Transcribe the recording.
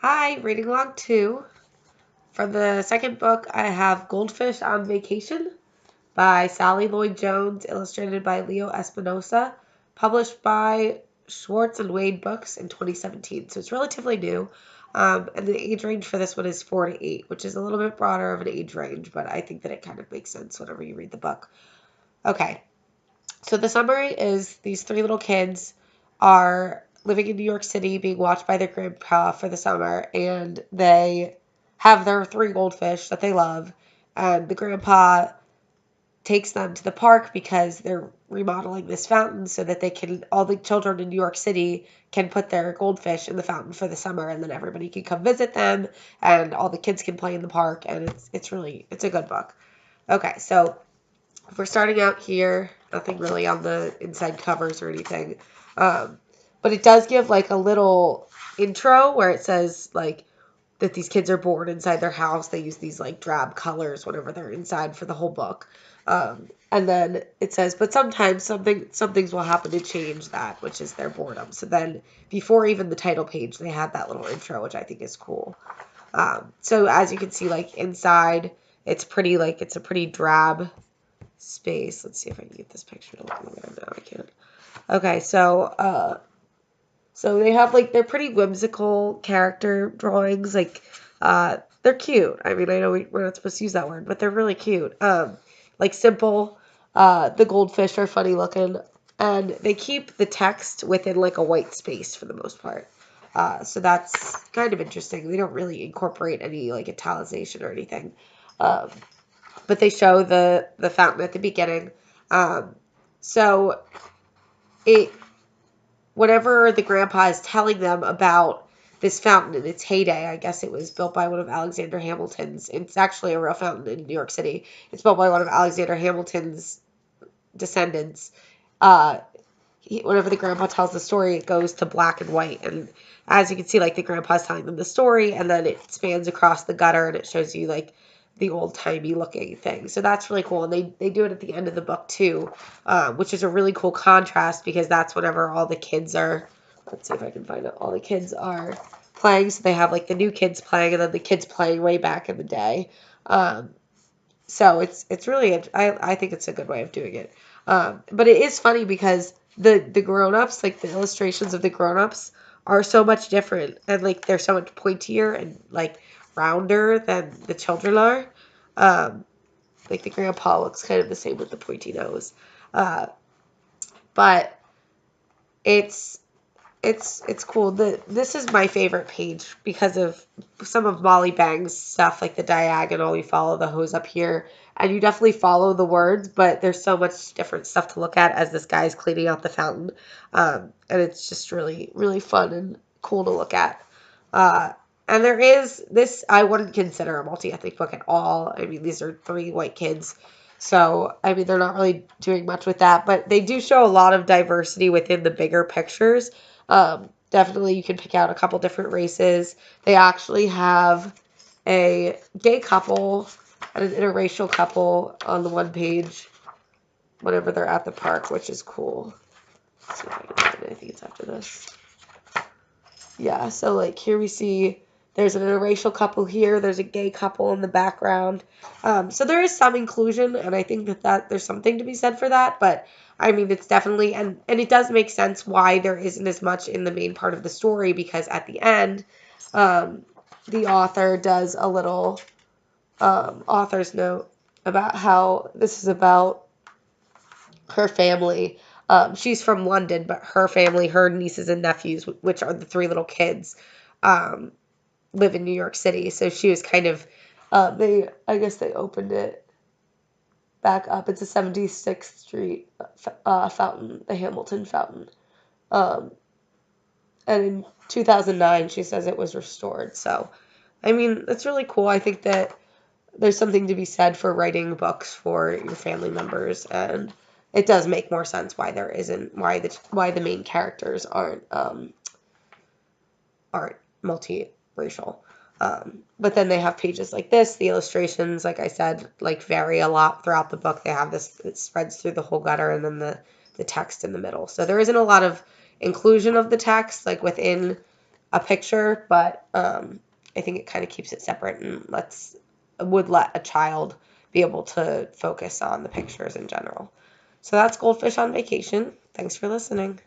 Hi, reading along too. For the second book, I have Goldfish on Vacation by Sally Lloyd Jones, illustrated by Leo Espinosa, published by Schwartz and Wade Books in 2017. So it's relatively new. And the age range for this one is 4 to 8, which is a little bit broader of an age range, but I think that it kind of makes sense whenever you read the book. Okay, so the summary is these three little kids are living in New York City, being watched by their grandpa for the summer, and they have their three goldfish that they love. And the grandpa takes them to the park because they're remodeling this fountain so that they can all the children in New York City can put their goldfish in the fountain for the summer, and then everybody can come visit them and all the kids can play in the park, and it's a good book. Okay, so if we're starting out here, nothing really on the inside covers or anything. Um, but it does give like a little intro where it says like that these kids are born inside their house. They use these like drab colors whenever they're inside for the whole book. And then it says, but sometimes some things will happen to change that, which is their boredom. So then before even the title page, they have that little intro, which I think is cool. So as you can see, like inside, it's a pretty drab space. Let's see if I can get this picture to look a little better. No, I can't. Okay, so they have like they're pretty whimsical character drawings. They're cute. I mean, I know we're not supposed to use that word, but they're really cute. Like simple. The goldfish are funny looking, and they keep the text within like a white space for the most part. So that's kind of interesting. They don't really incorporate any like italicization or anything. Um, but they show the fountain at the beginning. Um, so it whenever the grandpa is telling them about this fountain in its heyday, I guess it was built by one of Alexander Hamilton's. It's actually a real fountain in New York City. It's built by one of Alexander Hamilton's descendants. Uh, Whenever the grandpa tells the story, it goes to black and white, and as you can see, like the grandpa's telling them the story, and then it spans across the gutter, and it shows you like the old timey looking thing. So that's really cool, and they do it at the end of the book too, which is a really cool contrast because that's whenever all the kids are. Let's see if I can find it. All the kids are playing, so they have like the new kids playing, and then the kids playing way back in the day. Um, so it's really I think it's a good way of doing it. But it is funny because the grown-ups, like the illustrations of the grown-ups are so much different, and like they're so much pointier and like rounder than the children are. Um, like the grandpa looks kind of the same with the pointy nose. But it's it's cool. This is my favorite page because of some of Molly Bang's stuff, like the diagonal. You follow the hose up here, and you definitely follow the words, but there's so much different stuff to look at as this guy's cleaning out the fountain, and it's just really fun and cool to look at. Uh, and there is this I wouldn't consider a multi-ethnic book at all. I mean, these are three white kids. So, I mean, they're not really doing much with that, but they do show a lot of diversity within the bigger pictures. Definitely, you can pick out a couple different races. They actually have a gay couple and an interracial couple on the one page whenever they're at the park, which is cool. Let's see if I can find it. I think it's after this. Yeah, so like here we see there's an interracial couple here. There's a gay couple in the background. So there is some inclusion, and I think that there's something to be said for that. But I mean, it's definitely and it does make sense why there isn't as much in the main part of the story because at the end, um, the author does a little author's note about how this is about her family. She's from London, but her family, her nieces and nephews, which are the three little kids, um, live in New York City. So she was kind of, I guess they opened it back up. It's a 76th Street fountain, the Hamilton Fountain. Um, and in 2009, she says it was restored. So, I mean, it's really cool. I think that there's something to be said for writing books for your family members, and it does make more sense why there isn't why the main characters aren't multiracial. But then they have pages like this. The illustrations, like I said, like vary a lot throughout the book. They have this it spreads through the whole gutter, and then the text in the middle. So there isn't a lot of inclusion of the text like within a picture, but I think it kind of keeps it separate and would let a child be able to focus on the pictures in general. So that's Goldfish on Vacation. Thanks for listening.